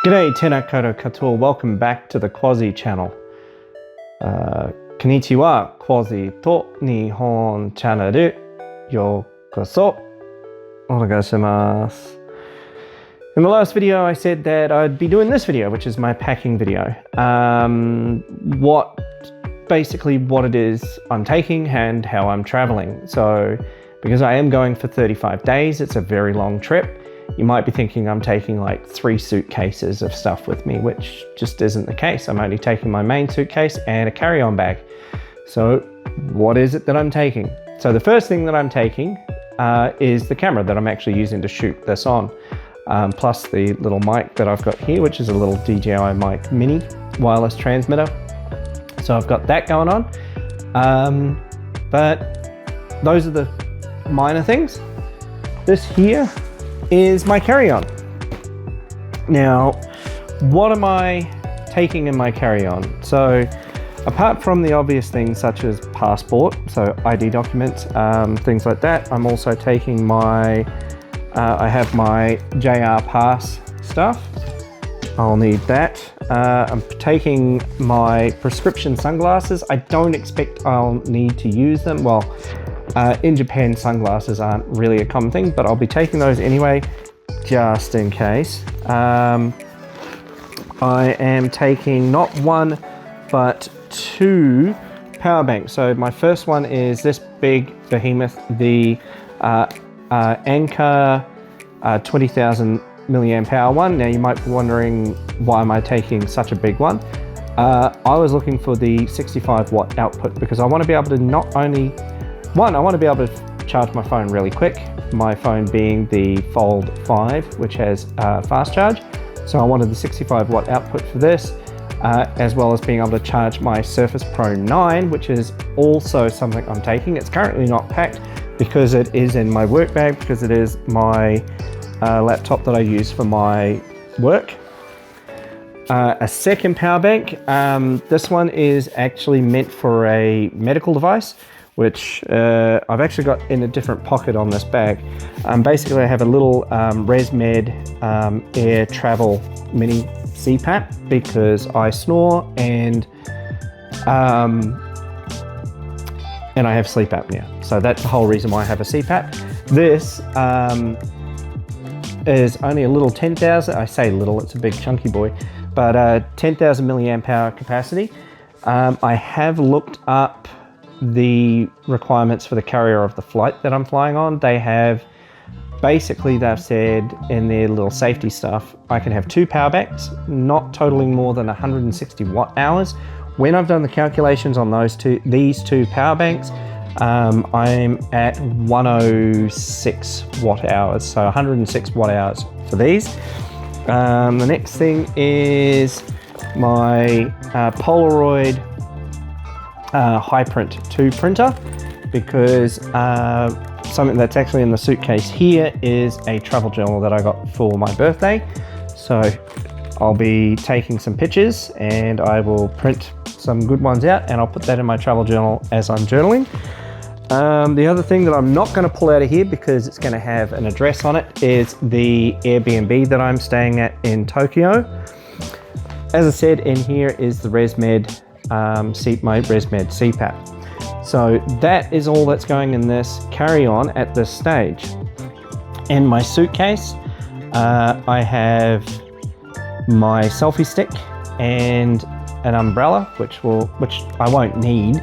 G'day, tēnā koutou katoa. Welcome back to the Quasi channel. Konnichiwa, Quasi to Nihon channel yokoso. Onegaishimasu. In the last video, I said that I'd be doing this video, which is my packing video. Basically what it is I'm taking and how I'm traveling. So, because I am going for 35 days, it's a very long trip. You might be thinking I'm taking like 3 suitcases of stuff with me, which just isn't the case. I'm only taking my main suitcase and a carry-on bag. So what is it that I'm taking? So the first thing that I'm taking is the camera that I'm actually using to shoot this on. Plus the little mic that I've got here, which is a little DJI mic mini wireless transmitter. So I've got that going on. But those are the minor things. This here is my carry-on. Now, what am I taking in my carry-on? So, apart from the obvious things such as passport, so ID documents, things like that, I'm also taking my, I have my JR pass stuff. I'll need that. I'm taking my prescription sunglasses. I don't expect I'll need to use them. Well, in Japan, sunglasses aren't really a common thing, but I'll be taking those anyway, just in case. I am taking not 1, but 2 power banks. So my first one is this big behemoth, the Anker 20,000 milliamp hour one. Now you might be wondering, why am I taking such a big one? I was looking for the 65 watt output because I want to be able to not only I want to be able to charge my phone really quick, my phone being the Fold 5, which has fast charge. So I wanted the 65 watt output for this, as well as being able to charge my Surface Pro 9, which is also something I'm taking. It's currently not packed because it is in my work bag, because it is my laptop that I use for my work. A second power bank. This one is actually meant for a medical device, which I've actually got in a different pocket on this bag. Basically, I have a little ResMed Air Travel Mini CPAP because I snore and I have sleep apnea. So that's the whole reason why I have a CPAP. This is only a little 10,000, I say little, it's a big chunky boy, but 10,000 milliamp hour capacity. I have looked up the requirements for the carrier of the flight that I'm flying on. They've said in their little safety stuff, I can have 2 power banks, not totaling more than 160 watt hours. When I've done the calculations on these two power banks, I'm at 106 watt hours, so 106 watt hours for these. The next thing is my Polaroid Hi-Print 2 printer, because something that's actually in the suitcase here is a travel journal that I got for my birthday. So I'll be taking some pictures and I will print some good ones out and I'll put that in my travel journal as I'm journaling. The other thing that I'm not going to pull out of here because it's going to have an address on it is the Airbnb that I'm staying at in Tokyo. As I said, in here is the ResMed my ResMed CPAP. So that is all that's going in this carry-on at this stage. In my suitcase, I have my selfie stick and an umbrella, which I won't need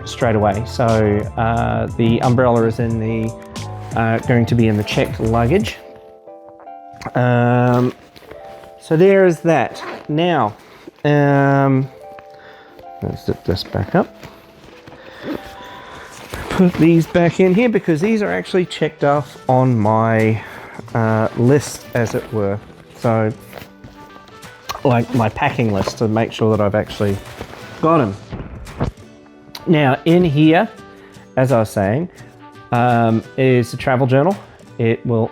straight away. So the umbrella is in the going to be in the checked luggage. So there is that. Now, let's zip this back up. Put these back in here because these are actually checked off on my list, as it were. So, like my packing list, to make sure that I've actually got them. Now, in here, as I was saying, is the travel journal. It will,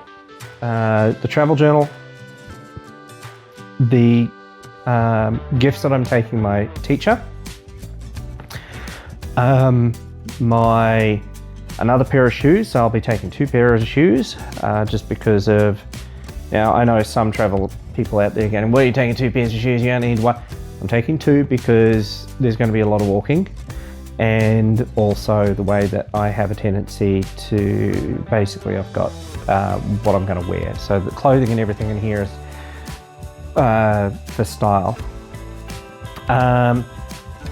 the travel journal, the gifts that I'm taking my teacher, another pair of shoes. So I'll be taking 2 pairs of shoes, just because of, now I know some travel people out there going, well, you're taking 2 pairs of shoes, you only need 1. I'm taking 2 because there's going to be a lot of walking, and also the way that I have a tendency to, basically I've got what I'm going to wear. So the clothing and everything in here is for style.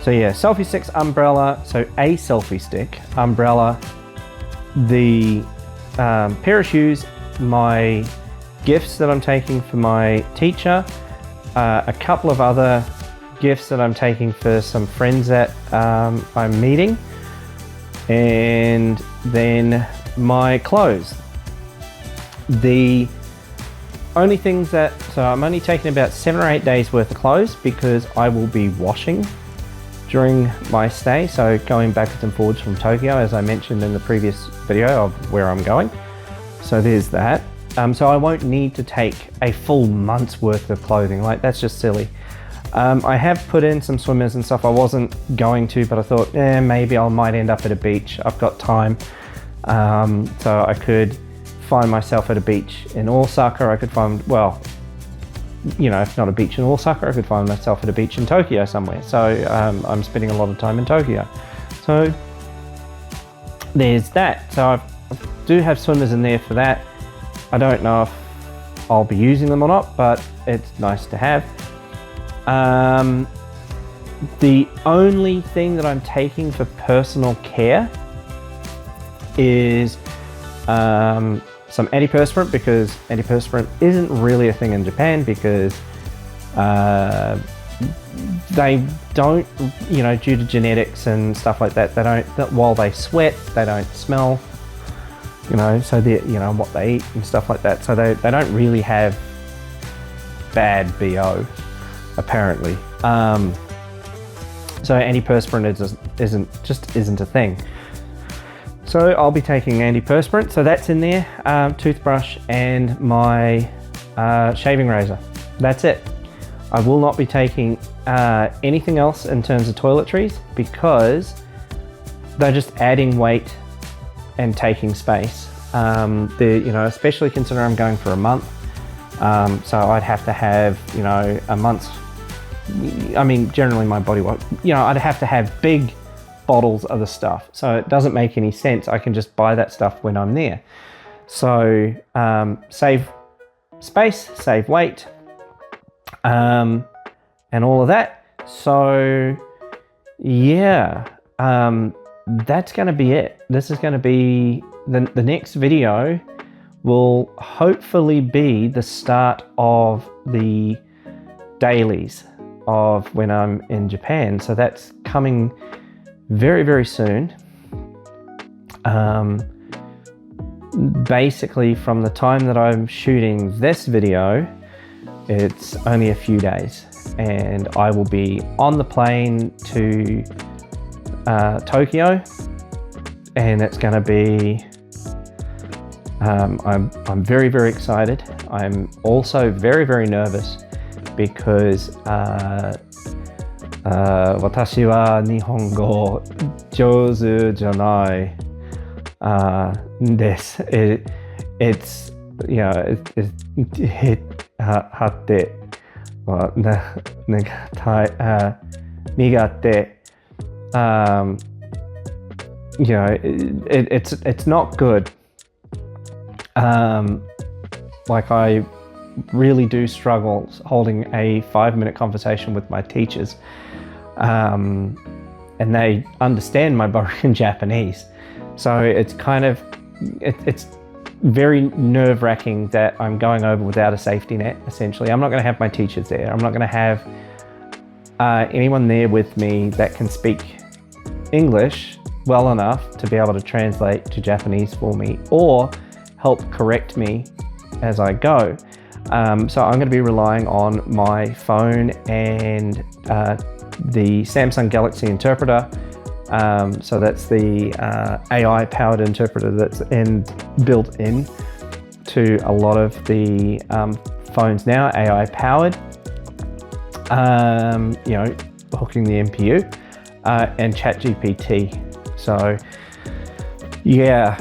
So yeah, selfie sticks, umbrella, so a selfie stick, umbrella, the pair of shoes, my gifts that I'm taking for my teacher, a couple of other gifts that I'm taking for some friends that I'm meeting, and then my clothes. The only things that, so I'm only taking about 7 or 8 days worth of clothes because I will be washing during my stay. So going backwards and forwards from Tokyo, as I mentioned in the previous video of where I'm going. So there's that. So I won't need to take a full month's worth of clothing. Like, that's just silly. I have put in some swimmers and stuff. I wasn't going to, but I thought, maybe I might end up at a beach. I've got time. So I could find myself at a beach in Osaka. I could find, well, you know, if not a beach in Osaka, I could find myself at a beach in Tokyo somewhere. So I'm spending a lot of time in Tokyo. So there's that. So I do have swimmers in there for that. I don't know if I'll be using them or not, but it's nice to have. The only thing that I'm taking for personal care is some antiperspirant, because antiperspirant isn't really a thing in Japan because they don't, you know, due to genetics and stuff like that, they don't, while they sweat, they don't smell, you know, so they, you know, what they eat and stuff like that. So they don't really have bad BO, apparently. So antiperspirant isn't a thing. So I'll be taking antiperspirant, so that's in there, toothbrush and my shaving razor. That's it. I will not be taking anything else in terms of toiletries because they're just adding weight and taking space. You know, especially considering I'm going for a month, so I'd have to have, you know, a month's. I mean, generally my body weight. You know, I'd have to have big bottles of the stuff, so it doesn't make any sense. I can just buy that stuff when I'm there. So save space, save weight, and all of that. So yeah, that's going to be it. This is going to be the next video will hopefully be the start of the dailies of when I'm in Japan. So that's coming very, very soon. Basically from the time that I'm shooting this video, it's only a few days and I will be on the plane to Tokyo, and it's going to be I'm very, very excited. I'm also very, very nervous because 私は日本語上手じゃないです。It's, you know, you know, it's not good. Like, I really do struggle holding a 5-minute conversation with my teachers, and they understand my broken Japanese, so it's kind of it's very nerve-wracking that I'm going over without a safety net. Essentially, I'm not going to have my teachers there. I'm not going to have anyone there with me that can speak English well enough to be able to translate to Japanese for me or help correct me as I go. So I'm going to be relying on my phone and the Samsung Galaxy interpreter. So that's the AI powered interpreter that's built in to a lot of the phones now, AI powered. You know, hooking the NPU and ChatGPT. So yeah.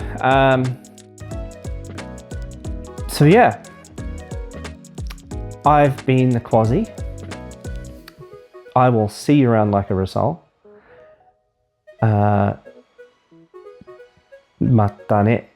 So yeah, I've been the Quasi. I will see you around like a Rasol. またね。